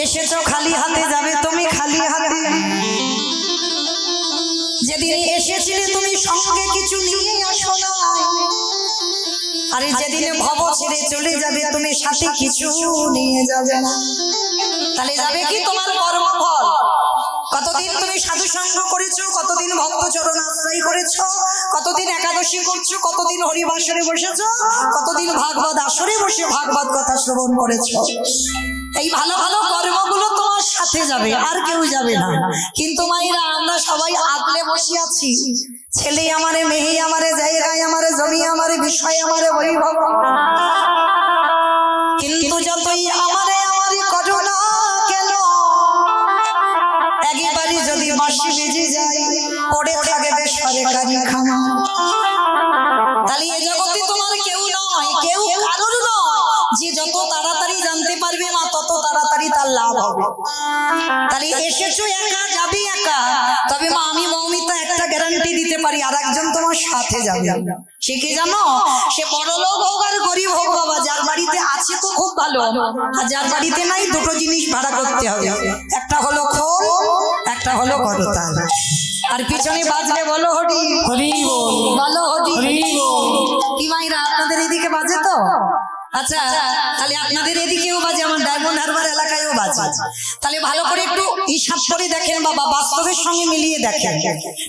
এসেছো খালি হাতে, যাবে তুমি খালি হাতে। যেদিন এসেছিলে তুমি সঙ্গে কিছু নিয়ে আসো না, আরে যেদিন ভব ছেড়ে চলে যাবে তুমি সাথে কিছু নিয়ে যাবে না। তাহলে যাবে কি তোমার কর্মফল। কতদিন তুমি সাধু সঙ্গ করেছো, কতদিন ভক্ত চরণ আশ্রয় করেছো, কতদিন একাদশী করছো, কতদিন হরিবাসরে বসেছো, কতদিন ভাগবত আসরে বসে ভাগবত কথা শ্রবণ করেছো। এই ভালো ভালো কর্মগুলো তোমার সাথে যাবে, আর কেউ যাবে না। কিন্তু মায়েরা আমরা সবাই আগলে বসে আছি, ছেলে আমারে, মেয়ে আমারে, জায়গায় আমারে, জমি আমারে, বিষয় আমারে, বৈভব। কিন্তু যতই আমারে আমারে করো না কেন, একবারই যদি বাঁশি বেজে যায় পড়ে থাকবে সরকারি খানা। তাহলে এই জগতে তোমার কেউ নয়, কেউ কারোর নয়। যে যত তাড়াতাড়ি জানতে পারবে মা, তত তাড়াতাড়ি তার লাভ হবে। তাহলে এসেছো একা, যাবে একা। তবে মা আমি মৌমিতা একটা গ্যারান্টি দিতে পারি, আর একজন তোমার সাথে যাবে। সে কি জানো? সে বড় লোক হোক আর গরিব হোক বাবা, যার বাড়িতে আছে তো খুব ভালো, আর যার বাড়িতে নাই দুটো জিনিস ভাড়া করতে হবে। একটা হলো খোল, একটা হলো করতাল। আর পিছনে বাজবে বলো হরি হরি বল, বলো হরি হরি বল। কি মাইরা আপনাদের এদিকে বাজে তো? আচ্ছা, তাহলে আপনাদের এদিকেও বাজে, আমার ডায়মন্ড হারবার এলাকায়ও বাজে। তাহলে ভালো করে একটু হিসাব করে দেখেন বাবা, বাস্তবের সঙ্গে মিলিয়ে দেখেন।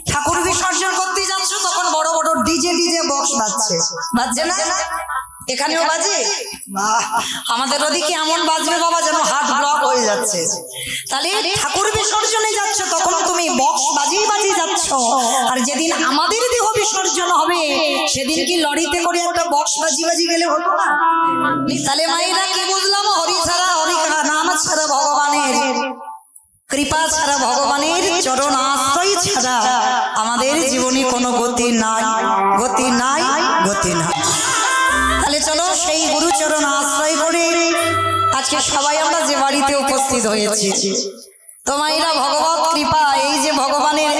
ঠাকুর বিসর্জন করতে যাচ্ছ তখন বড় বড় ডিজে বক্স বাজছে, বাজছে না? এখানেও বাজে। আমাদের ওদিকে এমন বাজবে বাবা যেন হার্ট ব্লক হয়ে যাচ্ছে। তাহলে ঠাকুর বিসর্জনে যাচ্ছ তখন তুমি বক্স বাজিয়ে যাচ্ছ, আর যেদিন আমাদের দেহ বিসর্জন হবে সেদিন কি লরিতে করে একটা বক্স বাজি গেলে হতো না? তাহলে মায়েরা কি বুঝলাম? হরি ছাড়া, হরি নাম ছাড়া, ভগবানের কৃপা ছাড়া, ভগবানের চরণ আশ্রয় ছাড়া আমাদের জীবনে কোনো গতি নাই, গতি নাই, গতি নাই। তাহলে চলো সেই গুরুচরণ আশ্রয় করে আজকে সবাই আমরা যে বাড়িতে উপস্থিত হয়েছি, তোমাইরা ভগবত কৃপা, এই যে ভগবানের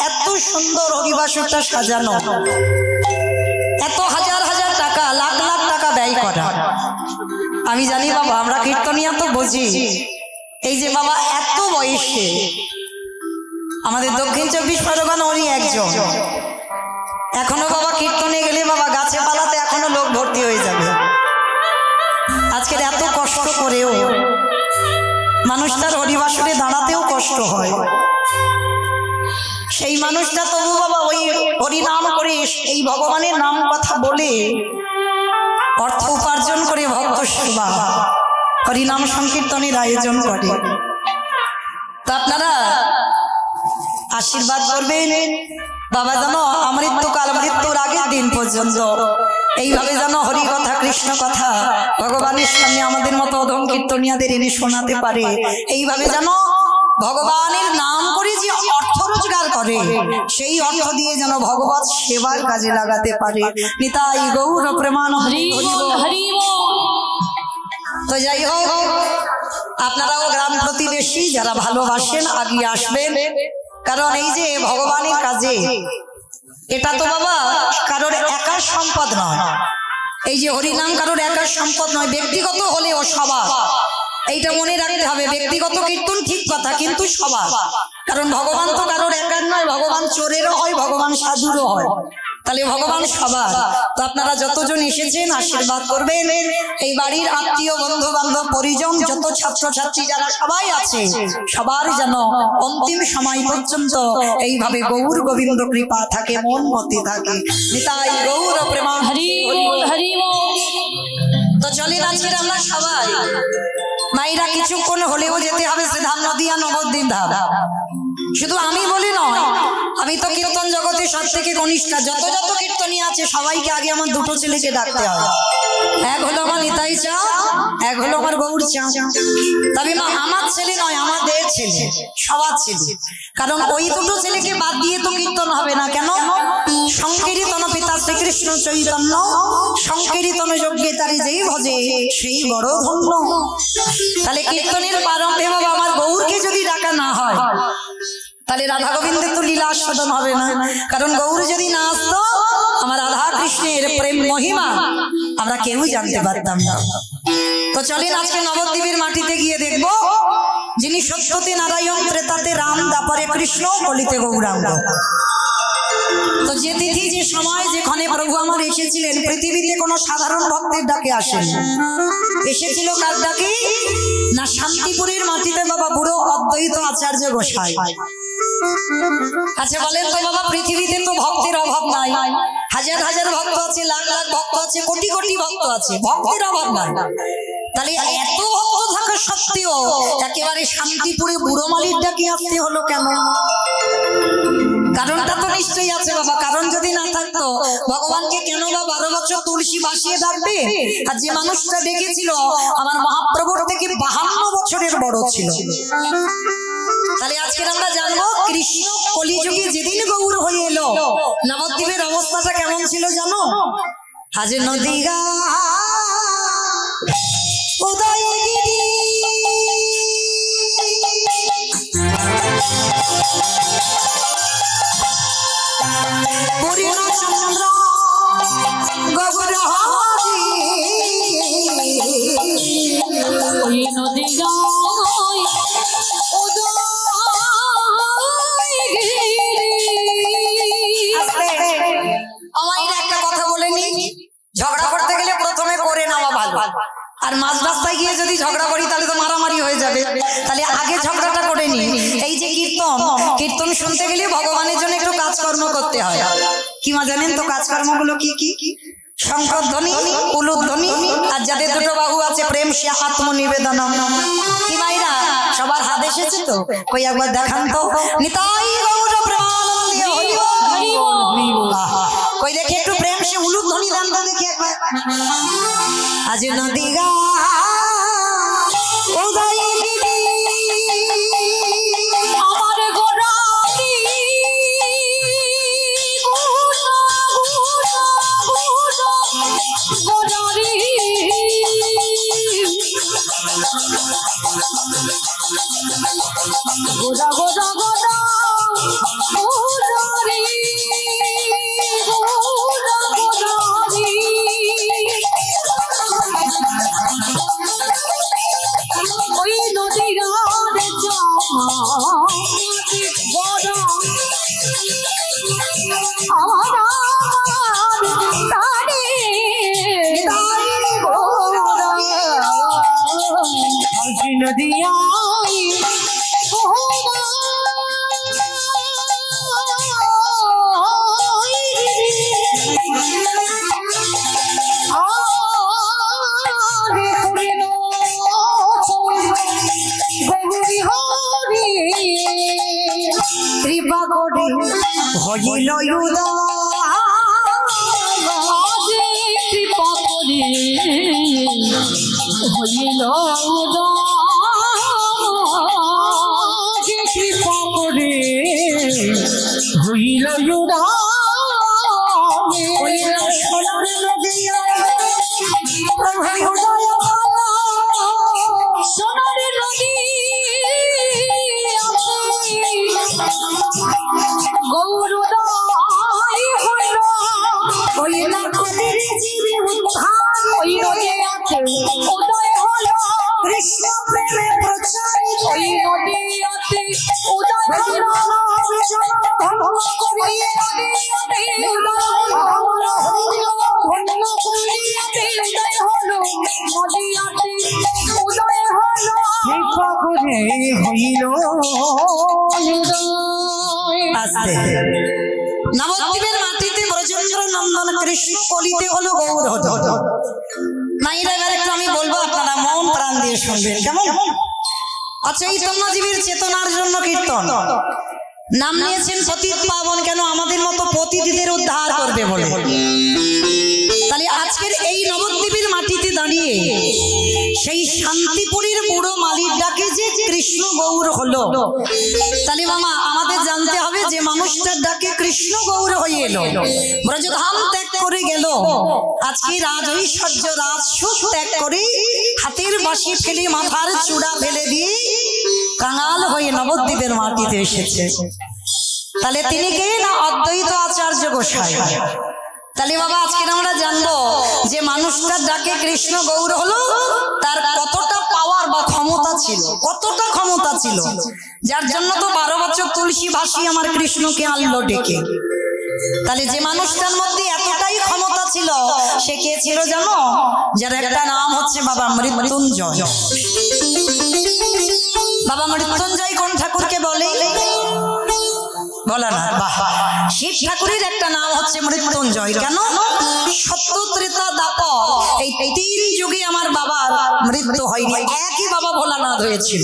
এত সুন্দর হরিবাসরটা সাজানো, এত হাজার হাজার টাকা, লাখ লাখ টাকা ব্যয় করা। আমি জানি বাবা, আমরা কীর্তনিয়া তো বুঝি। এই যে বাবা এত বয়সে আমাদের দক্ষিণ 24 পরগনা উনি একজন, এখনো বাবা কীর্তনে গেলে বাবা গাছে পালাতে এখনো লোক ভর্তি হয়ে যাবে। আজকের এত কষ্ট করেও মানুষটার হরিবাসরে দাঁড়াতেও কষ্ট হয়। সেই মানুষটা তবু বাবা ওই হরিনাম করে, এই ভগবানের নাম কথা বলে অর্থ উপার্জন করে ভক্ত সেবা, হরিনাম সংকীর্তনের আয়োজন করে। তো আপনারা আশীর্বাদ করবেন বাবা, যেন আমৃত্যুকাল, মৃত্যুর আগের দিন পর্যন্ত এইভাবে যেন হরি কথা, কৃষ্ণ কথা ভগবানের সামনে আমাদের মতো অধম কীর্তনিয়াদের এনে শোনাতে পারে। এইভাবে যেন ভগবানের নাম করে যে অর্থ রোজগার করে, সেই অর্থ দিয়ে যেন ভগবত সেবার কাজে লাগাতে পারে। নিতাই গৌর প্রেমানন্দে। তো যাই হোক, আপনারাও গ্রাম প্রতিবেশী যারা ভালোবাসেন আগিয়ে আসবেন, কারণ এই যে ভগবানের কাজে এটা তো বাবা কারোর একার সম্পদ নয়। এই যে হরিনাম কারোর একার সম্পদ নয়, ব্যক্তিগত হলেও সবার, এইটা মনে রাখতে হবে। ব্যক্তিগত কীর্তন ঠিক কথা, কিন্তু সবার, কারণ ভগবান তো কারোর একার নয়, ভগবান চোরেরও হয়, ভগবান সাধুরও হয়। তাহলে ভগবান সবার। তো আপনারা যতজন এসেছেন আশীর্বাদ করবেন, এই বাড়ির আত্মীয়, বন্ধু বান্ধব, পরিজন, যত ছাত্রছাত্রী যারা সবাই আছে, সবার যেন অন্তিম সময় পর্যন্ত এইভাবে গৌর গোবিন্দ কৃপা থাকে, মন মতি থাকে। নিতাই গৌর প্রেমা হরি হরি। তো চলেন আজকে আমরা সবাই মায়েরা কিছুক্ষণ হলেও যেতে হবে সে ধাম নদিয়া নবদ্বীপ ধাম। শুধু আমি বলি নয়, আমি তো কীর্তন জগতে সব থেকে কনিষ্ঠা। যত যত কীর্তনী আছে সবাইকে আগে আমার দুটো ছেলেকে ডাকতে হবে। এক হলো আমার নিতাই চা, এক হলো আমার গৌর চা। তবে মা আমার ছেলে নয়, আমাদের ছেলে, সবার ছেলে। কারণ ওই দুটো ছেলেকে বাদ দিয়ে তো কীর্তন হবে না। কেন? সংকীর্তন পিতা শ্রীকৃষ্ণ চৈতন্য, সংকীর্তন যজ্ঞে তারি যেই ভজে সেই বড় ধন্য। তাহলে কীর্তনের প্রারম্ভে বাবা আমার গৌরকে যদি ডাকা না হয়, তাহলে রাধা গোবিন্দের তো লীলা আস্বাদন হবে না। কারণ গৌর যদি না আসতো, আমার রাধা কৃষ্ণের প্রেম মহিমা আমরা কেউ জানতে পারতাম না। তো চলেন আজকে নবদ্বীপের মাটিতে গিয়ে দেখবো যিনি সত্যতে নারায়ণ, ত্রেতাতে রাম, দ্বাপরে কৃষ্ণ, কলিতে গৌরাঙ্গ। তো যে তিথি, যে সময়, যেখানে প্রভু আমার এসেছিলেন, পৃথিবীতে কোনো সাধারণ ভক্তের ডাকে আসেন, এসেছিল কার ডাকে? না, শান্তিপুরের মাটিতে বাবা বুড়ো অদ্বৈত আচার্য গোসাই। আচ্ছা বলেন তো বাবা, পৃথিবীতে তো ভক্তের অভাব নাই, হাজার হাজার ভক্ত আছে, লাখ লাখ ভক্ত আছে, কোটি কোটি ভক্ত আছে, ভক্তের অভাব নাই। তাহলে এত ভক্ত থাকা সত্ত্বেও একেবারে শান্তিপুরে বুড়ো মালির ডাকে আসতে হলো কেন? কারণটা তো নিশ্চয়ই আছে বাবা। কারণ যদি না থাকতো, ভগবানকে কেন বা 12 বছর তুলসী বাসিয়ে ডাকবে? আর যে মানুষটা ডেকেছিল আমার মহাপ্রভুর থেকে 52 বছরের বড় ছিল। তাহলে আজকে আমরা জানবো কৃষ্ণ কলিযুগে যেদিন গৌর হয়ে এলো, নবদ্বীপের অবস্থাটা কেমন ছিল জানো? আজ নদীগা উদয়গিরি পূর্ণচন্দ্র গৌরহরি ওই নদীগা ঝগড়া করতে গেলে প্রথমে করে নেওয়া ভালো, আর মাঝ রাস্তায় গিয়ে যদি ঝগড়া করি তাহলে তো মারামারি হয়ে যাবে। তাহলে আগে ঝগড়াটা করে নি। এই যে কীর্তন, কীর্তন শুনতে গেলে ভগবানের জন্য একটু কাজকর্ম করতে হয়। কি মা জানেন তো কাজকর্মগুলো কি কি? শঙ্করধ্বনি, উলুধ্বনি, আর যাদের দুটো বাহু আছে প্রেম সে আত্মনিবেদনম। কি ভাইরা, সবার হাত এসেছে তো? কই একবার দেখান তো। নিতাই গৌর প্রেমানন্দে হরি বল, হরি বল। কই দেখি একটু প্রেম সে উলুধ্বনি দেন তো দেখি একবার। আজ নদীগা উদয়গিরি আমার গোরানি গোরারি গোরা গোরা গোরা গোরারি গোরা গোরারি ওই নদীর নদিয়া কৃপা করে হইল কৃপা করে হইল কৃপা করে হইল সোনার নদিয়া সোনার নদী গৌরদয় হইল ওই না কাদের জীবে উদ্ধার ওই নদী আছে উদয় হলো কৃষ্ণ প্রেমে প্রচার ওই নদী আছে উদয় হলো বিজন ধর্ম করি নদীতে উদয় হলো ধন্য করিয়াতে উদয় হলো নদীতে উদয় হলো কৃপা করে হইল নবদ্বীপের মাটিতে ব্রজেন্দ্র নন্দন কৃষ্ণ কলিতে হলো গৌর হলো। মাইরা এবার একটু আমি বলবো, আপনারা মন প্রাণ দিয়ে শুনবেন কেমন? আচ্ছা, এই চৈতন্যজীবীর চেতনার জন্য কীর্তন নাম নিয়েছেন পতিত পাবন। কেন? আমাদের মতো পতিতদের উদ্ধার করবে বলে। তাহলে আজকের এই নবদ্বীপের মাটিতে দাঁড়িয়ে সেই শান্তিপুরীর বুড়ো মালির ডাকে যে কৃষ্ণ গৌর হলো, তাহলে মামা আমাদের জানতে হবে যে মানুষটার ডাকে কৃষ্ণ গৌর হয়ে এলো, ব্রজধাম ত্যাগ করে গেল, আজকে রাজ ঐশ্বর্য রাজ সুখ ত্যাগ করে হাতের বাঁশি ফেলে মাথার চূড়া ফেলে দিয়ে কাঙাল হয়ে নবদ্বীপের মাটিতে এসেছে। তাহলে তিনি কে? না অদ্বৈত আচার্য গোসাই। তাহলে বাবা আজকে আমরা জানবো যে মানুষটার ডাকে কৃষ্ণ গৌর হলো তার কতটা পাওয়ার বা ক্ষমতা ছিল, কতটা ক্ষমতা ছিল, যার জন্য তো 12 বছর তুলসী ভাসি আমার কৃষ্ণকে আনলো ডেকে। তাহলে যে মানুষটার মধ্যে এতটাই ক্ষমতা ছিল সে কে ছিল জানো? যার একটা নাম হচ্ছে বাবা মৃত্যুঞ্জয়। বাবা মৃত্যুঞ্জয় কোন ঠাকুরকে বলে? ভোলানাথ। বাহ, শিব ঠাকুরের একটা নাম হচ্ছে মৃত্যুঞ্জয়। কেন? সত্য ত্রেতা দাপর এই 3 যুগে আমার বাবার মৃত্যু হয়নি, একই বাবা ভোলানাথ হয়েছিল।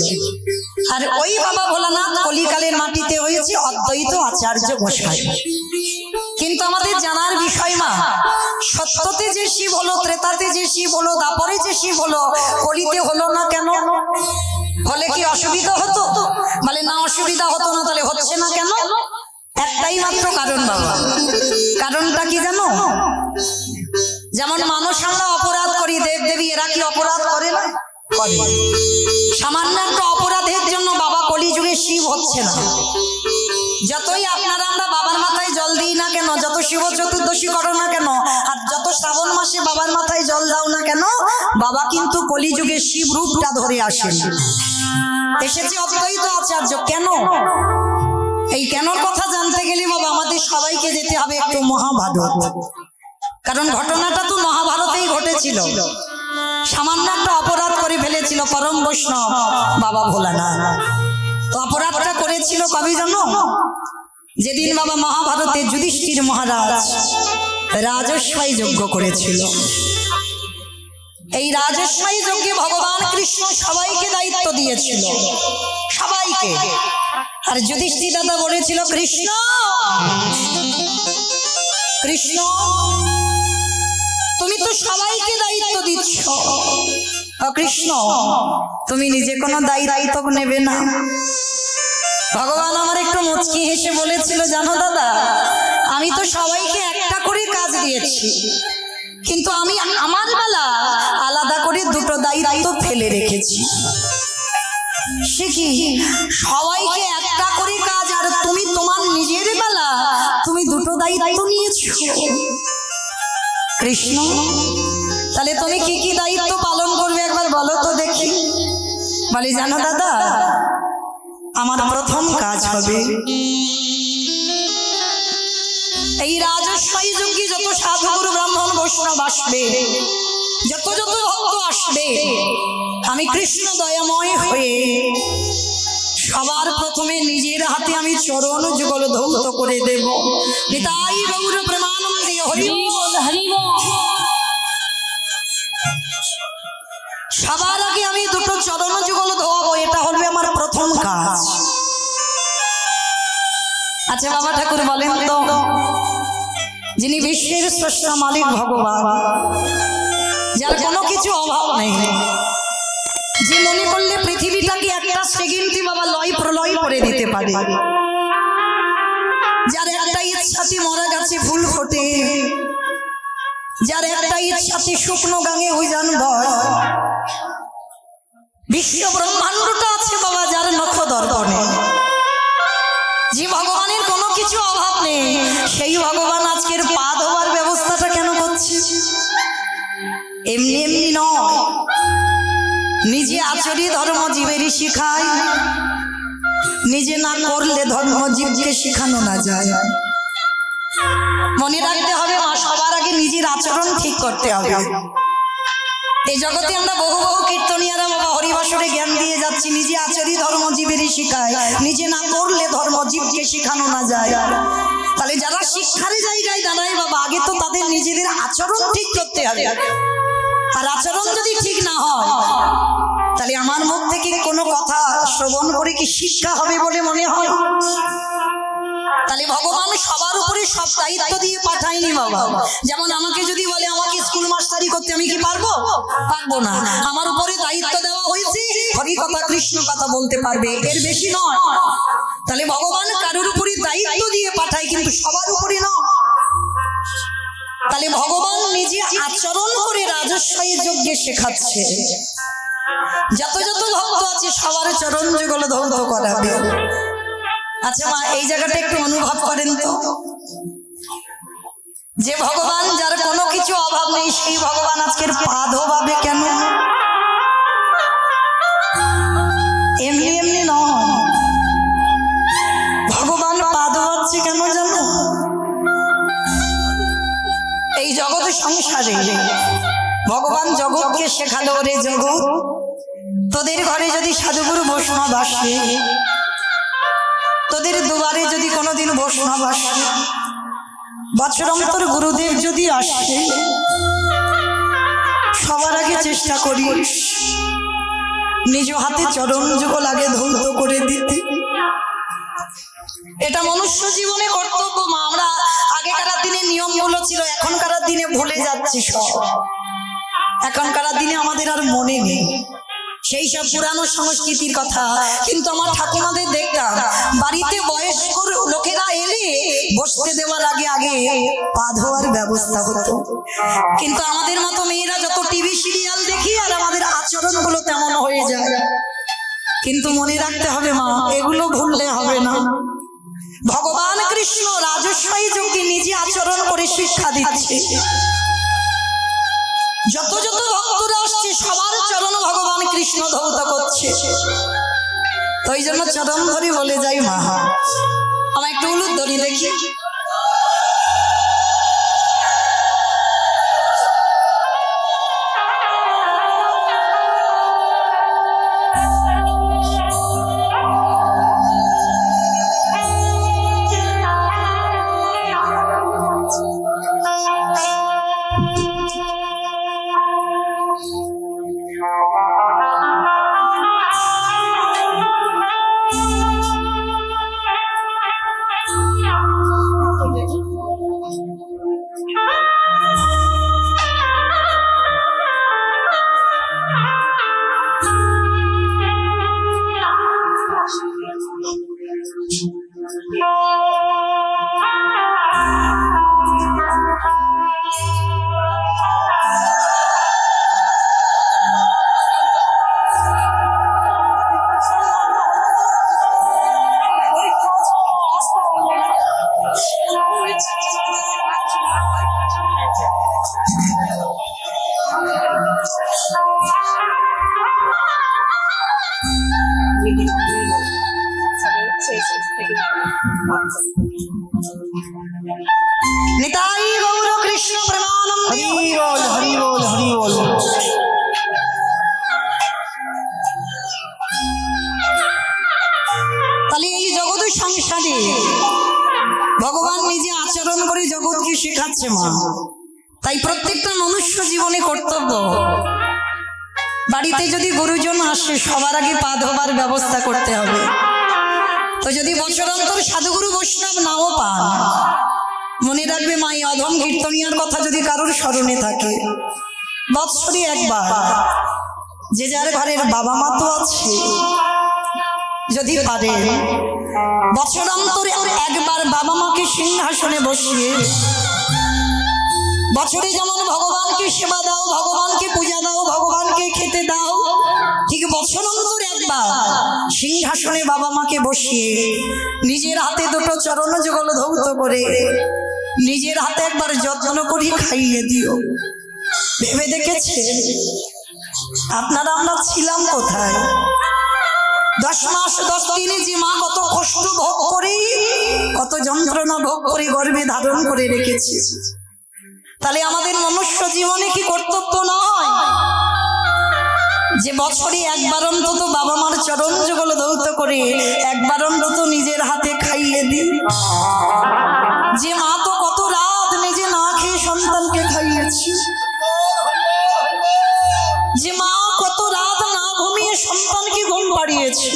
আর ওই বাবা ভোলানাথ কলিকালের মাটিতে হয়েছে অদ্বৈত আচার্য গোসাই। কিন্তু আমাদের জানার বিষয় মা, সত্যতে যে শিব হলো, ত্রেতাতে যে শিব হলো, দাপরে যে শিব হলো, কলিতে হলো না কেন? হলে কি অসুবিধা হতো? বলে না, অসুবিধা হতো না। তাহলে হচ্ছে না কেন? একটাই মাত্র কারণ বাবা। কারণটা কি জানো? যেমন মানুষ আমরা অপরাধ করি, দেব দেবী এরা কি অপরাধ করে না? করে। সামান্য একটা অপরাধের জন্য বাবা কলিযুগে শিব হচ্ছে না। যতই আপনারা আমরা বাবার মাথায় জল দিই না কেন, যত শিব চতুর্দশী করো না কেন, আর যত শ্রাবণ মাসে বাবার মাথায় জল দাও না কেন, বাবা কিন্তু কলিযুগে শিব রূপটা ধরে আসেন। এসেছে অদ্বৈত আচার্য। কেন? এই কেনর কথা জানতে গেলে বাবা আমাদের সবাইকে যেতে হবে একটু মহাভারত। কারণ ঘটনাটা তো মহাভারতেই ঘটেছিল। সামান্য একটা অপরাধ করে ফেলেছিল পরম বৈষ্ণব বাবা ভোলানাথ। তো অপরাধটা করেছিল কবে জানো? যেদিন বাবা মহাভারতে যুধিষ্ঠির মহারাজ রাজস্বাই যজ্ঞ করেছিল। এই রাজস্বাই যজ্ঞে ভগবান কৃষ্ণ সবাইকে দায়িত্ব দিয়েছিল, সবাইকে। আর যুধিষ্ঠির দাদা বলেছিল, কৃষ্ণ কৃষ্ণ তুমি তো সবাইকে দায়িত্ব দিচ্ছ, কৃষ্ণ তুমি নিজে কোনো দায়িত্ব নেবে না? ভগবান আমার একটু মুচকি হেসে বলেছিল, জানো দাদা, আমি তো সবাইকে একটা করে কাজ দিয়েছি, কিন্তু আমি আমার বেলা আলাদা করে 2টো দায়িত্ব ফেলে রেখেছি। সে কি? সবাইকে একটা করে কাজ, আর তুমি তোমার নিজের বেলা তুমি 2টো দায়িত্ব নিয়েছো। কৃষ্ণ তাহলে তুমি কি কি দায়িত্ব পালন করবে একবার বলো তো দেখি। বলি, জানো দাদা, আমার প্রথম কাজ হবে এই রাজস্বাই যজ্ঞে যত সাধুগুরু ব্রাহ্মণ বৈষ্ণব আসবে, যত যত ভক্ত আসবে, আমি কৃষ্ণ দয়াময় হয়ে সবার প্রথমে নিজের হাতে আমি চরণ যুগল ধৌত করে দেব। নিতাই গৌর প্রেমানন্দে হরি বল, হরি বল। সবার আগে আমি 2টো চরণ যুগল ধোয়াবো, এটা হবে আমার প্রথম কাজ। আচ্ছা বাবা ঠাকুর বলেন তো, যিনি বিশ্বের স্রষ্টা মালিক ভগবান, যার কোনো কিছু অভাব নেই, যে মনে করলে পৃথিবীটাকে একটা সেকেন্ডে বাবা লয় প্রলয় করে দিতে পারে, যার একটা ইচ্ছাতে মরা গাছে ফুল ফোটে, যার একটা ইচ্ছাতে শুকনো গাঙে উজান বয়, বিশ্ব ব্রহ্মাণ্ডটা আছে বাবা যার নখ দর্পণে, যে ভগবানের কোনো কিছু অভাব নেই, সেই ভগবান আজকের পা ধোয়ার ব্যবস্থাটা কেন করছে? এমনি এমনি নয়, নিজে আচরি ধর্ম জীবেরই শিখায়, নিজে না করলে ধর্ম জীবকে শিখানো না যায়। মনে রাখতে হবে মা, সবার আগে নিজের আচরণ ঠিক করতে হবে। এই জগতে আমরা বহু বহু কীর্তনিয়ারা বাবা হরিবাসরে জ্ঞান দিয়ে যাচ্ছি, নিজে আচরি ধর্ম জীবেরই শিখায়, নিজে না করলে ধর্ম জীবকে শিখানো না যায়। তাহলে যারা শিক্ষার জায়গায় দাঁড়ায় বাবা, আগে তো তাদের নিজেদের আচরণ ঠিক করতে হবে। আর আচরণ যদি ঠিক না হয়, তাহলে আমার মুখ থেকে কোনো কথা শ্রবণ করে কি শিক্ষা হবে বলে মনে হয়? তাহলে ভগবান সবার উপরে সব দায়িত্ব দিয়ে পাঠায়নি বাবা। যেমন আমাকে যদি বলে আমাকে স্কুল মাস্টারি করতে, আমি কি পারবো? পারবো না। আমার উপরে দায়িত্ব দেওয়া হয়েছে হরি কথা কৃষ্ণ কথা বলতে পারবে, এর বেশি নয়। তাহলে ভগবান কারোর উপরে দায়িত্ব দিয়ে পাঠায়, কিন্তু সবার উপরে নয়। তাহলে ভগবান নিজে আচরণ করে রাজস্বাই যজ্ঞে শেখাচ্ছে, যত যত ভক্ত আছে সবার চরণ যুগল ধৌত করাবে। আচ্ছা মা, এই জায়গাটা একটু অনুভব করেন তো, যে ভগবান যার কোনো কিছু অভাব নেই সেই ভগবান আজকের পা ধোবাবে কেন? এমনি এমনি নয়, ভগবান পা ধোয়াচ্ছে কেন জানো? এই জগৎ সংসারে ভগবান জগৎকে শেখালো, রে জগৎ তোদের ঘরে যদি সাধুগুরু বৈষ্ণব আসে, তোদের দুয়ারে যদি কোনোদিন বৈষ্ণব আসে, বৎসরন্তর গুরুদেব যদি আসে, সবার আগে চেষ্টা করিস নিজ হাতে চরণ যুগল আগে ধৌত করে দিতে। এটা মনুষ্য জীবনে কর্তব্য মা। আমরা আগেকার দিনে নিয়মগুলো ছিল, এখনকার দিনে ভুলে যাচ্ছি সব। এখনকার দিনে আমাদের আর মনে নেই সেই সব পুরানো সংস্কৃতির কথা। কিন্তু আমার ঠাকুমাদের দেখতাম বাড়িতে বয়স্ক লোকেরা এলে বসতে দেওয়ার আগে আগে পা ধোয়ার ব্যবস্থা হতো। কিন্তু আমাদের মতো মেয়েরা যত টিভি সিরিয়াল দেখি আর আমাদের আচরণ গুলো তেমন হয়ে যায়। কিন্তু মনে রাখতে হবে মা, এগুলো ভুললে হবে না। ভগবান কৃষ্ণ রাজস্বায়ী যোগে নিজে আচরণ করে শিক্ষা দিচ্ছে। যত যত ভক্তরা আসছে সবার চরণ ভগবান কৃষ্ণ ধৌত করছে। তো এই জন্য চরণ ধরে বলে যাই মা, আমার একটু উলুদ ধরি দেখি। নিতাই গৌর কৃষ্ণ প্রেমানন্দে। হরি বল হরি বল হরি বল। তাহলে এই জগৎ সংসারে ভগবান নিজে আচরণ করে জগৎকে শেখাচ্ছে মা। তাই প্রত্যেকটা মনুষ্য জীবনে কর্তব্য, বাড়িতে যদি গুরুজন আসে সবার আগে পা ধোবার ব্যবস্থা করতে হবে। তো যদি বছরান্তর সাধুগুরু বৈষ্ণব নাও পান, মনে রাখবে মা, এই অধম কীর্তনিয়ার কথা যদি কারোর স্মরণে থাকে, বৎসরে একবার যে যার ঘরের বাবা মা তো আছে, যদি পারে বছরান্তরে একবার বাবা মাকে সিংহাসনে বসিয়ে বছরে যেমন ভগবানকে সেবা দাও, ভগবানকে পূজা দাও, ভগবানকে খেতে দাও, ঠিক বছরান্তর একবার সিংহাসনে বাবা মাকে বসিয়ে নিজের হাতে দুটো চরণ যুগল ধৌত করে নিজের হাতে একবার যত্ন করে খাইয়ে দিও। ভেবে দেখেছে আপনারা আমরা ছিলাম কোথায়? 10 মাস 10 দিনে যে মা কত কষ্ট ভোগ করে, কত যন্ত্রণা ভোগ করে গর্ভে ধারণ করে রেখেছে। তাহলে আমাদের মনুষ্য জীবনে কি কর্তব্য নয় যে বছরে একবার অন্তত বাবা মার চরণ যুগল ধৌত করে একবার অন্তত নিজের হাতে খাইয়ে দিই? যে মা তো কত রাত নিজে না খেয়ে সন্তানকে খাইয়েছে, যে মা কত রাত না ঘুমিয়ে সন্তানকে ঘুম পাড়িয়েছে,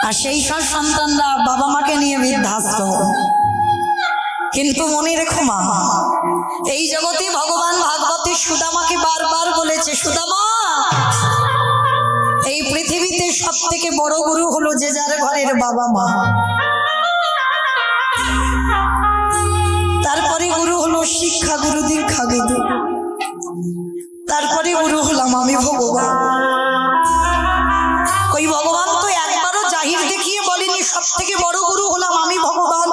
আর সেই সব সন্তানরা বাবা মাকে নিয়ে বৃদ্ধাশ্রম। কিন্তু মনে রেখো মা, এই জগতে ভগবান ভাগবতে সুদামাকে বারবার বলেছে, সুদামা এই পৃথিবীতে সব থেকে বড় গুরু হলো যে যার ঘরের বাবা মা। তারপরে গুরু হলো শিক্ষা গুরু, দীক্ষা গুরু, তারপরে গুরু হলাম আমি ভগবান। ওই ভগবান তো একবারও জাহির দেখিয়ে বলেনি সব থেকে বড় গুরু হলাম আমি ভগবান,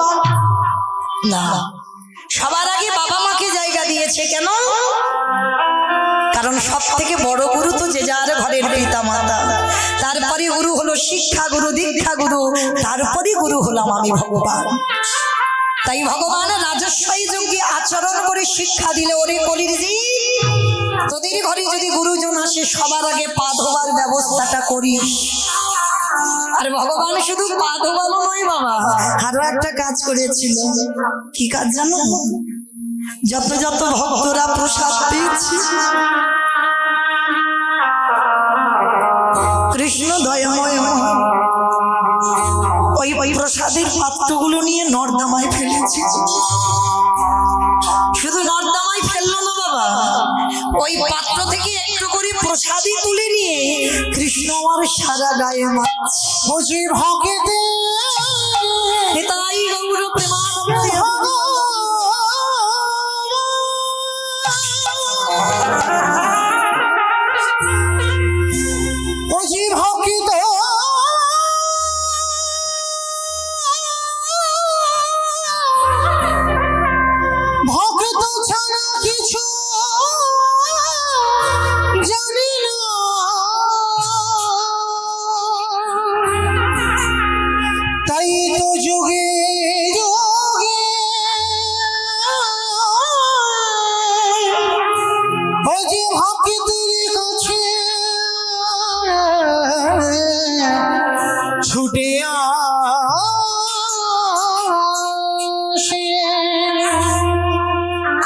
না, ফেলেছে কেন? কারণ সব থেকে বড় গুরু তো যে যার ঘরের পিতা মাতা, তারপরে গুরু হলো শিক্ষা গুরু, দীক্ষা গুরু, তারপরে গুরু হলাম আমি ভগবান। তাই ভগবান রাজস্বই যোগ্যে আচরণ করে শিক্ষা দিলে, ওরে কলির জীব, তোদের ঘরে যদি গুরুজন আসে সবার আগে পা ধোবার ব্যবস্থাটা করিস। আর ভগবান শুধু পা ধোবানো নয় বাবা, আরো একটা কাজ করেছিল। কি কাজ জানো? যত যত ভক্তরা প্রসাদ পেয়েছে, কৃষ্ণ দয়াময় ওই প্রসাদের পাত্রগুলো নিয়ে নর্দমায় ফেলেছে। শুধু নর্দমায় ফেললো না বাবা, ওই পাত্র থেকে একটু করে প্রসাদই তুলে নিয়ে কৃষ্ণ আমার সারা গায়ে মারছে। ভক্তে তাই গৌর প্রেমানন্দে ছুটে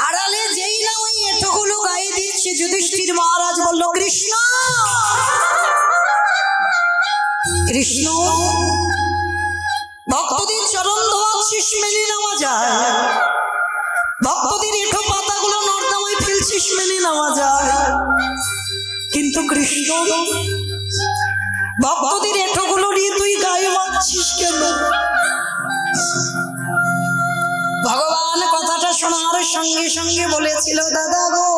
আড়ালে যেই না ওই এতগুলো গায়ে দিচ্ছে, যুধিষ্ঠির মহারাজ বলল, কৃষ্ণ কৃষ্ণ ভক্তদের চরণ ধোয়া শেষ মেনে নেওয়া যায়, ভক্তদের এঁঠো পাতাগুলো নর্দমায় ফেলছিস মেনে নেওয়া যায়, কিন্তু কৃষ্ণ ভক্তদের এঁঠোগুলো নিয়ে তুই গায়ে মারছিস কেন? ভগবান কথাটা শোনার সঙ্গে সঙ্গে বলেছিল, দাদা গো,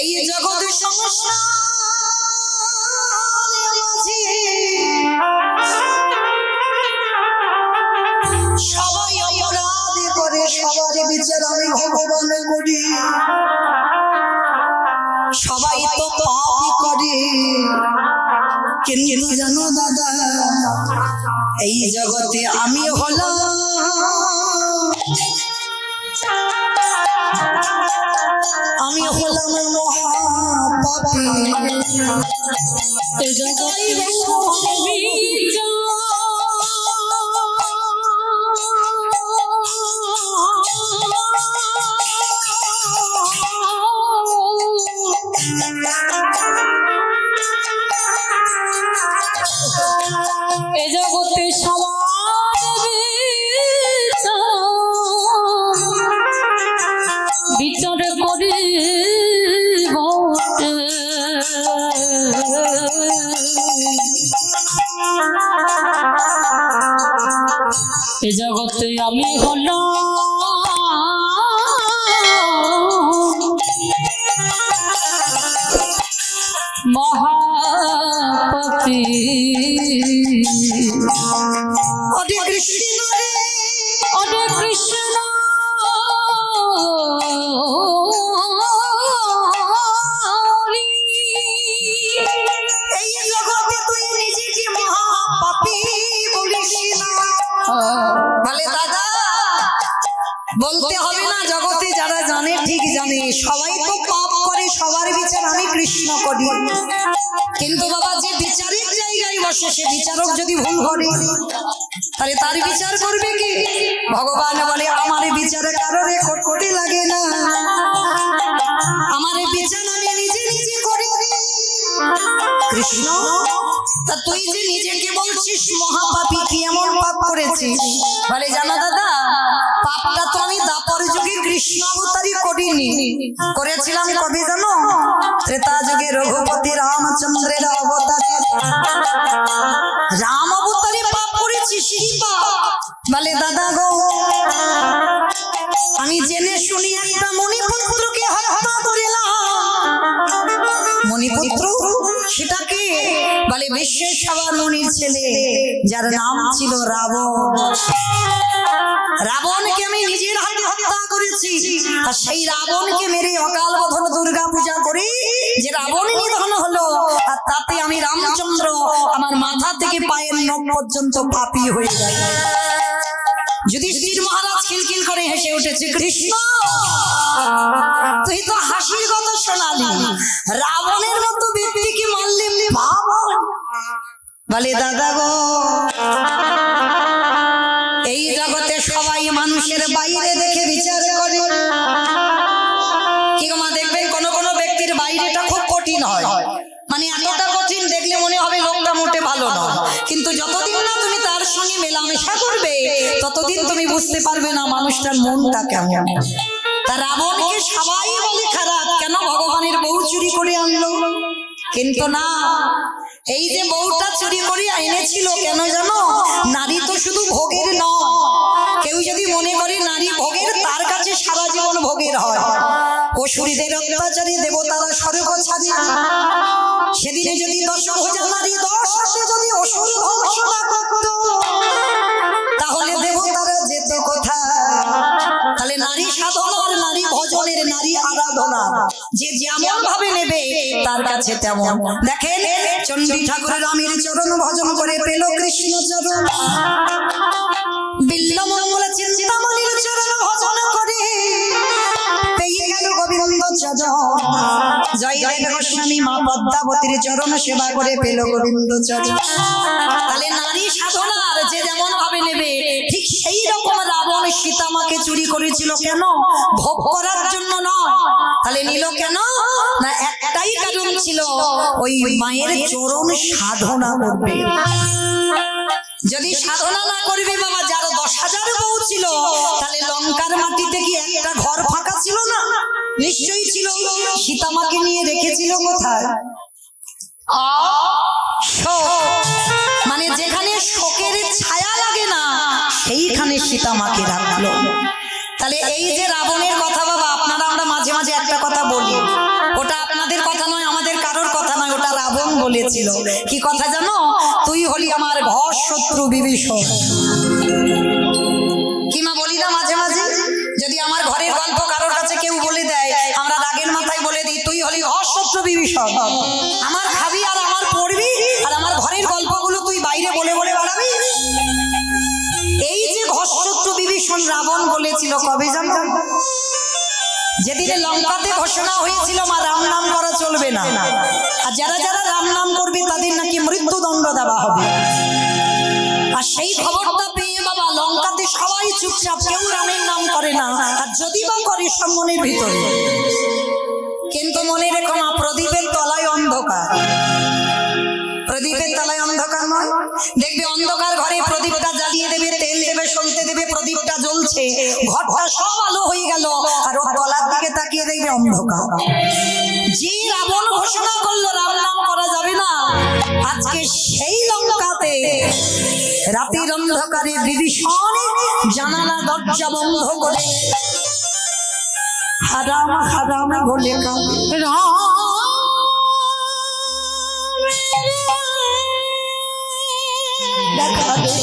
এই জগতের সমস্যা সবাই অপরাধ করে, সবার বিচার আমি ভগবান করি, সবাই তো পাপ করে, কিন্তু জানো দাদা, এই জগতে আমি হলাম মহাপাপী। এই জগতে সবার বিচার করে এ জগতে আমি হলাম মহাপাপী। অরে কৃষ্ণ রে, অরে কৃষ্ণ, এই জগতে তুই নিজেকে মহাপাপী বলিস না। বলে দাদা, বলতে হবে না, জগতে যারা জানে ঠিক জানে, সবাই তো পাপ করে, সবার বিচার আমি কৃষ্ণ করি, কিন্তু বাবা যে বিচারের জায়গায় বসে সে বিচারক যদি ভুল করে তাহলে তার বিচার করবে কি? ভগবান বলে, আমার বিচারে কারোর করতে লাগে না, আমার বিচার আমি নিজে নিজে করি। কৃষ্ণ, তা তুই যে নিজেকে বলছিস মহাপাপী, কি এমন পাপ করেছিস? বলে, জানো দাদা, পাপটা তো আমি দাপর যুগে কৃষ্ণ অবতারই করিনি, করেছিলাম কবে জানো? ত্রেতা যুগে রঘুপতি রামচন্দ্রের অবতারে, রাম অবতারে পাপ করেছিস। কি পাপ? বলে, দাদা গো, আমি জেনে শুনি একটা মণিপুত্রকে হত্যা করিলাম। মণিপুত্র সেটাকে বলে বিশ্বেশ্বর মুনির ছেলে, যার নাম ছিল রাবণ। রাবণকে আমি নিজের হাতে হত্যা করেছি, আর সেই রাবণকে মেরে অকাল বোধন দুর্গা পূজা করি যে রাবণ নিধন হলো, আর তাতে আমি রামচন্দ্র আমার মাথা থেকে পায়ের নখ পর্যন্ত পাপী হয়ে যায়। যুধিষ্ঠির মহারাজ খিলখিল করে হেসে উঠেছে, কৃষ্ণ তুই তো হাসির কথা শোনালি, রাবণের মতো ব্যক্তিকে মারলে বলে দাদা গো, এই জগতে সবাই মানুষের বাইরে দেখে বিচার করে, কি মা দেখবেন কোন কোন ব্যক্তির বাইরেটা খুব কঠিন হয়, মানে এতটা কঠিন দেখলে মনে হবে লোকটা মোটে ভালো নয়, কিন্তু যতদিন না তুমি তার সঙ্গে মেলামেশা করবে ততদিন তুমি বুঝতে পারবে না মানুষটার মনটা কেমন। তা রাবণকে সবাই বলে খারাপ, কেন ভগবানের বউ চুরি করে আনলো, কিন্তু না, এই যে বউটা চুরি করে এনেছিল কেন জানো, নারী তো শুধু ভোগের নয়, কেউ যদি মনে করে নারী ভোগের, তার কাছে সারা জীবন ভোগের হয়। অসুরীদের অত্যাচারে দেবতারা স্বর্গ ছাড়ে, সেদিনে যদি 10 ভুজা নারী 10 হাতে যদি অসুর ধ্বংসনা করত, তাহলে দেবতারা যেত কোথায়? তাহলে নারী সাধনার, নারী ভজনের, নারী আরাধনা যে যেমন ভাবে নেবে তার কাছে তেমন। দেখেন চণ্ডী ঠাকুরের রামের চরণ ভজন করে পেল কৃষ্ণ চরণ, বিল্লমঙ্গল চিন্তামণির চরণ ভজন করে পেয়ে গেল গোবিন্দ চরণ, জয়দেব গোস্বামী মা পদ্মাবতীর চরণ সেবা করে পেল গোবিন্দ চরণ। তাহলে নারী সাধনার যে যেমন ভাবে নেবে, ঠিক সেই রকম রাবণ সীতা মাকে চুরি করেছিল, কেন? ভোগ করার জন্য নয়। তাহলে নিল কেন? না একটাই কারণ ছিল, ওই মায়ের চরণ সাধনা করবে। যদি সাধনা না করবে বাবা, যারা 10,000 বউ ছিল, তাহলে লঙ্কার মাটিতে কি একটা ঘর ফাঁকা ছিল না? নিশ্চয়ই ছিল। সীতা মাকে নিয়ে রেখেছিল কোথায়? মানে যেখানে শোকের ছায়া লাগে না সেইখানে সীতা মাকে রাখলো। তাহলে এই যে রাবণের কথা বাবা, আপনারা আমরা মাঝে মাঝে একটা কথা বলি, ওটা আপনাদের কথা নয়, আমাদের কারোর কথা নয়, ওটা রাবণ বলেছিল। কি কথা জানো? তুই হলি আমার ঘর শত্রু বিভীষণ। কি মা বলি না মাঝে মাঝে, যদি আমার ঘরের গল্প কারোর কাছে কেউ বলে দেয়, আমরা রাগের মাথায় বলে দিই তুই হলি ঘর শত্রু বিভীষণ। আমার খাবি আর আমার পড়বি, আর আমার ঘরের গল্পগুলো তুই বাইরে বলে বলে বেড়াবি। এই যে ঘর শত্রু বিভীষণ রাবণ বলেছিল কবে জানো? যেদিনে লঙ্কাতে ঘোষণা হয়েছিল মা রাম নাম করা চলবে না, আর যারা যারা রাম নাম করবে তাদের নাকি মৃত্যুদণ্ড দেওয়া হবে। আর সেই খবরটা পেয়ে বাবা লঙ্কাতে সবাই চুপচাপ, কেউ রামের নাম করে না, আর যদি বা করে সব মনের ভিতরে। কিন্তু মনে রেখো মা, প্রদীপের তলায় অন্ধকার, প্রদীপের তলায় অন্ধকার নয়। দেখবে অন্ধকার ঘরে প্রদীপটা জ্বালিয়ে দেবে, তেল দেবে, সলতে দেবে, প্রদীপটা জ্বলছে, ঘরটা সব আলো হয়ে গেল, আর ওর তলার দিকে তাকিয়ে দেখবে অন্ধকার। যে রাবণ ঘোষণা করলো রাম নাম করা যাবে না, আজকে সেই লঙ্কাতে রাতের অন্ধকারে বিভীষণ জানালা দরজা বন্ধ করে হারাম হারাম বলে কাঁদে, দেখা দে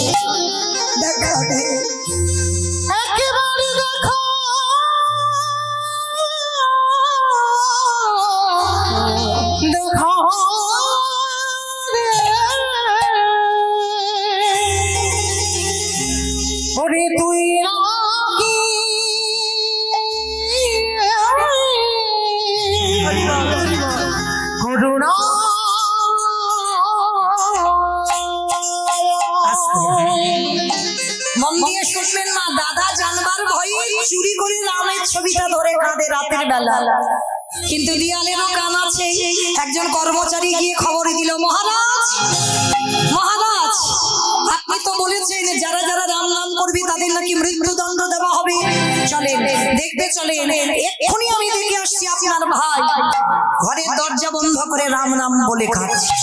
দেখা দে একেবারে দেখা দেখা ওরে তুই করুণা মন দিয়ে শুনবেন মা, দাদা জানবার ভয়ে চুরি করে রামের ছবিটা ধরে কাঁদে রাতের বেলা। কিন্তু দিয়ালেরও কান আছে। একজন কর্মচারী গিয়ে খবর দিল, মহারাজ মহারাজ আপনি তো বলেছেন যারা যারা রাম নাম করবে তাদের নাকি মৃত্যুদণ্ড দেওয়া হবে, চলেন দেখবে চলেন, এক্ষুনি আমি দেখে আসছি আপনার ভাই ঘরের দরজা বন্ধ করে রাম নাম বলে কাঁদছে।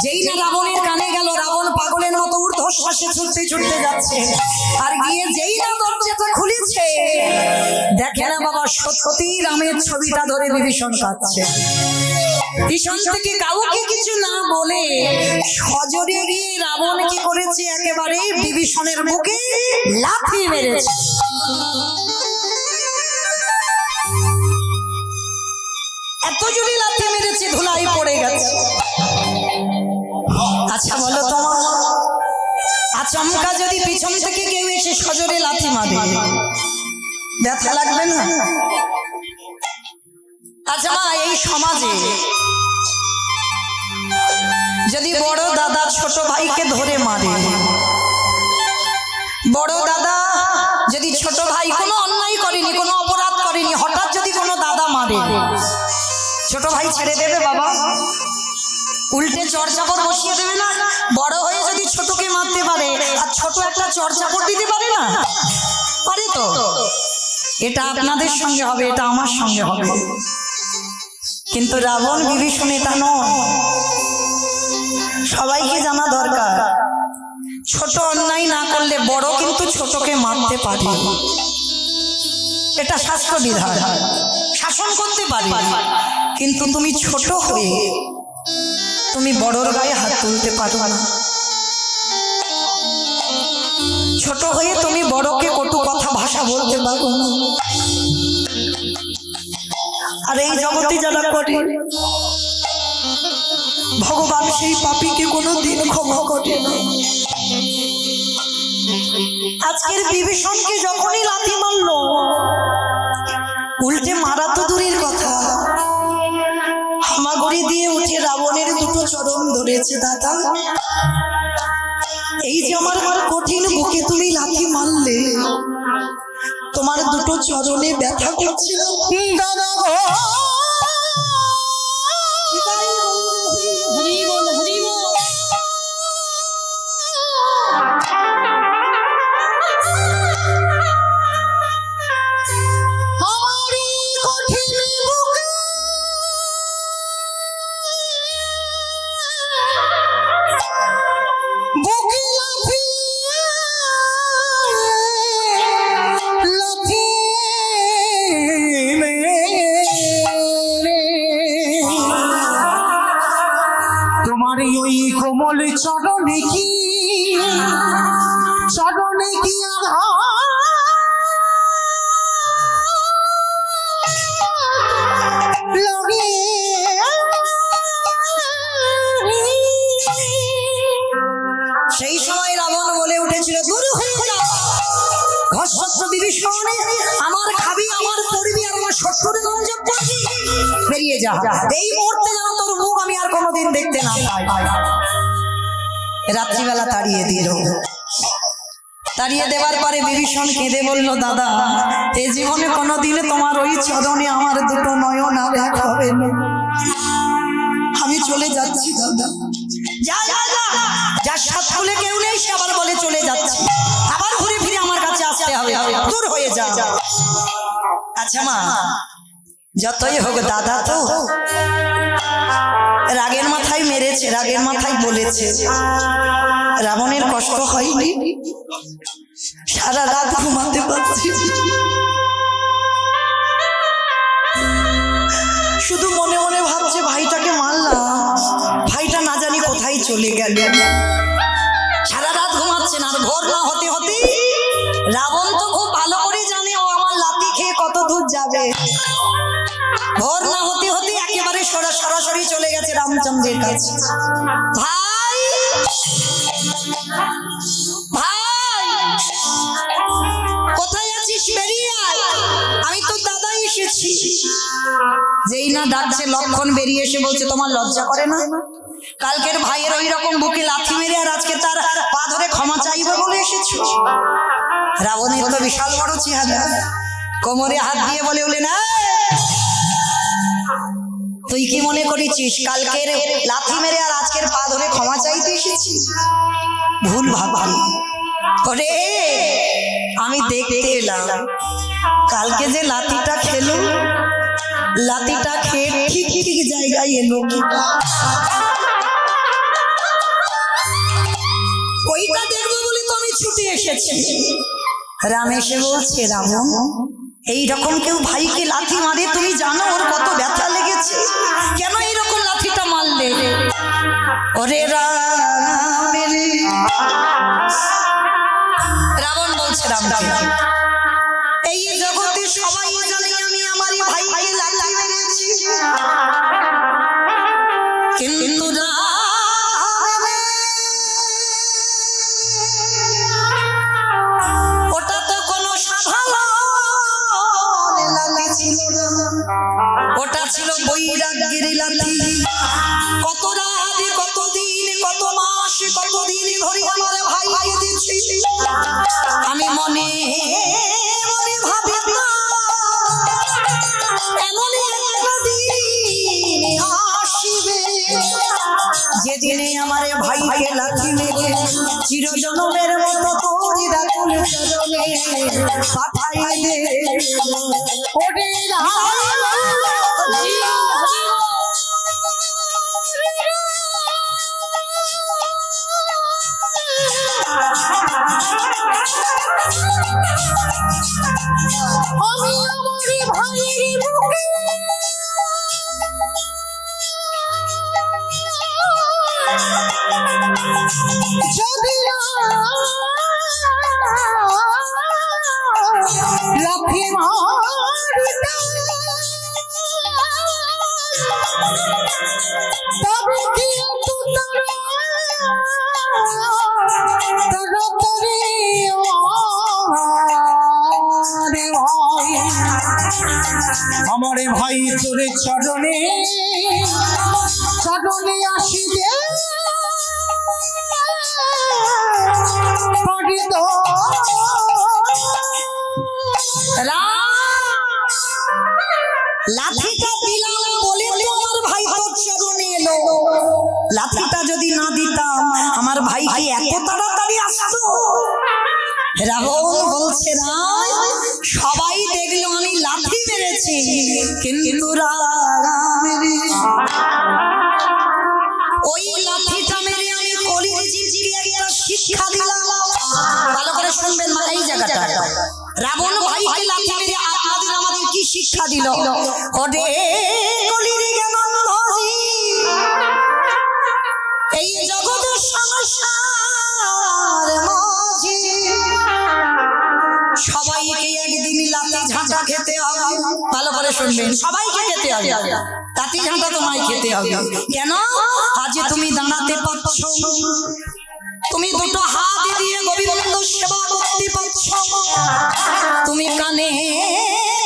যেই না রাবণের কানে গেল, রাবণ পাগলের মতো ঊর্ধ্বশ্বাসে ছুটতে ছুটতে যাচ্ছে, আর গিয়ে যেই না দরজাটা খুলেছে দেখে না বাবা সত্যি রামের ছবিটা ধরে বিভীষণ কাঁদছে। পিছন থেকে কাউকে কিছু না বলে সজোরে গিয়ে রাবণ কি করেছে, একেবারে বিভীষণের বুকে লাথি মেরেছে। এত জোরে লাথি মেরেছে ধুলাই পড়ে গেছে। আচ্ছা বলো তোমার আচমকা যদি পিছন থেকে কেউ এসে সজোরে লাথি মারে ব্যথা লাগবে না? আচ্ছা মা, এই সমাজে যদি বড় দাদা ছোট ভাইকে ধরে মারে, বড় দাদা যদি ছোট ভাই কোনো অন্যায় করেনি, কোনো অপরাধ করেনি, হঠাৎ যদি কোনো দাদা মারে, ছোট ভাই ছেড়ে দেবে বাবা? উল্টে চড়চাপড় বসিয়ে দেবে না? বড় হয়ে যদি ছোটকে মারতে পারে আর ছোট একটা চড়চাপড় দিতে পারে না? পারে তো। এটা আপনাদের সঙ্গে হবে, এটা আমার সঙ্গে হবে, কিন্তু রাবণ বিভীষণ এটা নয়। সবাইকে জানা দরকার, ছোট অন্যায় না করলে বড় কিন্তু ছোটকে মারতে পারে। এটা শাস্ত্র বিধান, শাসন করতে পারে, কিন্তু তুমি ছোট হয়ে তুমি বড়র গায়ে হাত তুলতে পারো না। ছোট হয়ে তুমি বড়কে কটু কথা ভাষা বলতে পারো না। আর এই জগতে যারা করে, ভগবান সেই পাপীকে কোনো দিন ক্ষমা করে না। আজকের বিভীষণকে যখনই লাথি মারলো, উল্টে মারা তো দূরের কথা, হামাগুড়ি দিয়ে উঠে রাবণের দুটো চরণ ধরেছে। দাদা, এই যে আমার কঠিন বুকে তুমি লাথি মারলে, তোমার দুটো চরণে ব্যথা করছে দাদা গো। কোমল চরণে কি সেই সময় রাবণ বলে উঠেছিল, দূর হয়ে যাও ঘসস্ত বিভীষণ, আমার খাবি, আমার পড়বি, আর আমার শ্বশুরের গঞ্জব করবি, বেরিয়ে যা। এই মুহূর্তে যেন তোর মুখ আমি আর কোনোদিন দেখতে না পাই। রাত্রিবেলা তাড়িয়ে দিল। তাড়িয়ে দেওয়ার পরে বিভীষণ কেঁদে বলল, দাদা, এ জীবনে কোনোদিনে তোমার ওই চরণে আমার দুটো নয়ন আর এক হবে না। আমি চলে যাচ্ছি দাদা। যা যা যা, যার সাত খুলে কেউ নেই সে আবার বলে চলে যাচ্ছি, আবার ঘুরে ফিরে আমার কাছে আসতে হবে, দূর হয়ে যা। আচ্ছা মা, যতই হোক দাদা তো রাগের মাথায় মেরেছে, রাগের মাথায় বলেছে। রাবণের কষ্ট হয়নি, সারা রাত ঘুমাতে পারছি, শুধু মনে মনে ভাবছে ভাইটাকে মারলাম, ভাইটা না জানি কোথায় চলে গেল। সারা রাত ঘুমাচ্ছে না। আর ভোর না হতে হতে রাবণ তো খুব ভালো করে জানে ও আমার লাথি খেয়ে কত দূর যাবে। ভোর না হতে হতে একেবারে সরাসরি চলে গেছে রামচন্দ্রের কাছে। ভাই ভাই, কোথায় আছিস? বেরিয়ে আয়, আমি তো দাদা এসেছি। যেই না ডাকছে লক্ষণ বেরিয়ে এসে বলছে, তোমার লজ্জা করে না? কালকের ভাইয়ের ওই রকম বুকে লাথি মেরে আর আজকে তার পা ধরে ক্ষমা চাইবে বলে এসেছো? রাবণের তো বিশাল বড় চেহারা, কোমরে হাত দিয়ে বলে উঠলেন, তুই কি মনে করেছিস কালকের লাথি মেরে আর আজকের পা ধরে ক্ষমা চাইতে এসেছি? ভুল ভাবলি। ওরে, আমি দেখতে এলাম কালকে যে লাথিটা খেলো, লাথিটা খেয়ে ঠিক ঠিক জায়গায় এলো, ওইটা দেখবো বলে তো আমি ছুটে এসেছি। রাম এসে বলছে, রাবণ, এইরকম কেউ ভাইকে লাথি মারে তুমি জানো ওর কত ব্যথা লেগেছে? কেন এইরকম ডাকলে ওরে রামের রাবণ বলছে রামকে এই জগতে সবাই জানে আমি আমার ভাইকে লাথি মেরেছি কিন্তু ওটা তো কোনো সাধারণ লাথি ছিল না ওটা ছিল বৈরাগ্যের লাথি কত রাত কত দিন কত মাস কত দিন ধরে আমার ভাইকে দিচ্ছি আমি মনে মনে ভাবি এমন একটা দিন আসবে যেদিনে আমার ভাইকে লাথি মেরে চিরজনমের মতো তোর রাখুন চরণে পাঠাই দে ওরে আমি আমার ভাইয়ের বুকে যদি লাফি মারিতাম তবে কি আমারে ভাই তোরে চরণে চরণে আসিবে পড়িত লাঠিটা দিলাম বলে তো আমার ভাই তোর চরণে এলো লাঠিটা যদি না দিতাম আমার ভাই কি এত তাড়াতাড়ি আসতো রাবণ বলছে না সবাই দেখলো আমি লাঠি মেরেছি কিন্তু ওই লাঠিটা মেরে আমি কলির জীবকে একটা শিক্ষা দিলাম ভালো করে শুনবেন মা এই জায়গাটা রাবণ ভাইকে লাঠি মেরে আপনাদের আমাদের কি শিক্ষা দিল ওরে কলির জ্ঞানন্ধজি এই জগতের সংসার মাঝে সবাইকে একদিন লাঠি ঝাঁটা খেতে হবে ভালো করে শুনবেন সবাইকে খেতে হবে লাঠি ঝাঁটা তোমায় খেতে হবে কেন আজ তুমি দাঁড়াতে পারছো তুমি দুটো হাত দিয়ে গোবিন্দ সেবা করতে পারছো তুমি কানে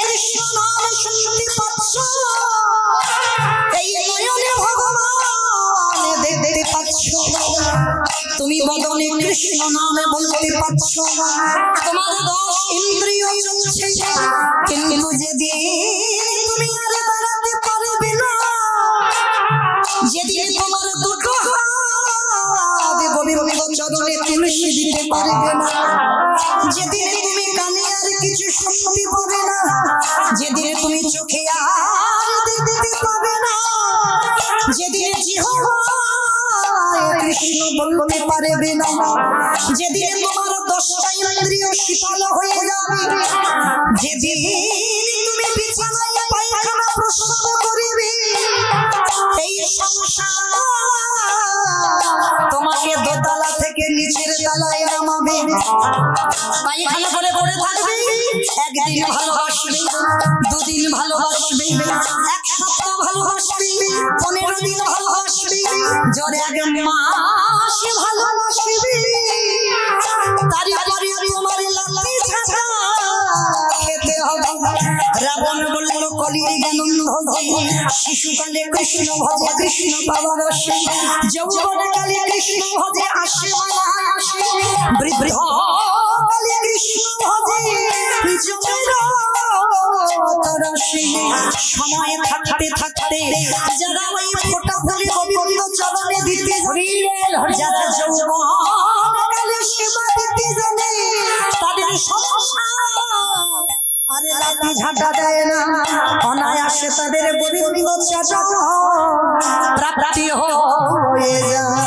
কৃষ্ণ নাম শুনতে পারছো এই নয়নে ভগবান দেখতে পাচ্ছো তুমি বদনে কৃষ্ণ নামে বলতে পারছো তোমার 10 ইন্দ্রিয় চলছে কিন্তু যেদিন তুমি আর দাঁড়াতে পারবে না যেদিন তোমার দুটো হাত গোবিন্দ চরণে তুলসী দিতে পারবে না যেদিন তুমি কানে আর কিছু শুনতে পাবে না যেদিন তুমি চোখে আর দেখতে পাবে না যেদিন জিহ্বায় কৃষ্ণ বলতে পারবে না যেদিন তোমার 10টা ইন্দ্রিয় শীতল হয়ে যাবে যেদিন তুমি বিছানায় পায়খানা প্রস্রাব করবে এই সংসার তোমাকে দোতলা থেকে নিচের তলায় নামাবে পায়খানা করে পড়ে থাকবে একদিন ভালোবাসবে দুদিন ভালোবাসবে এক সপ্তাহ ভালোবাসবে 15 দিন ভালোবাসবে জোরে এক মাস ভালোবাসবে তারপরে তোমার লাঠি ঝাঁটা খেতে হবে রাবণ বলল কলির জ্ঞানন্ধজি শিশুকালে কৃষ্ণ ভজে কৃষ্ণ বাবা বসে যৌবনকালে কৃষ্ণ ভজে আসে মালা আসে বৃদ্ধ কালে কৃষ্ণ ভজে সময় থাকতে থাকতে যারা ওই ফোঁটা ফুলে গোবিন্দ চরণে দিতে যারা যৌবনকালে সেবা দিতে জানে তাদের সংসার আরে লাঠি ঝাঁটা দেয় না অনায়াসে তাদের গোবিন্দ চরণ প্রাপ্তি হয়ে যায়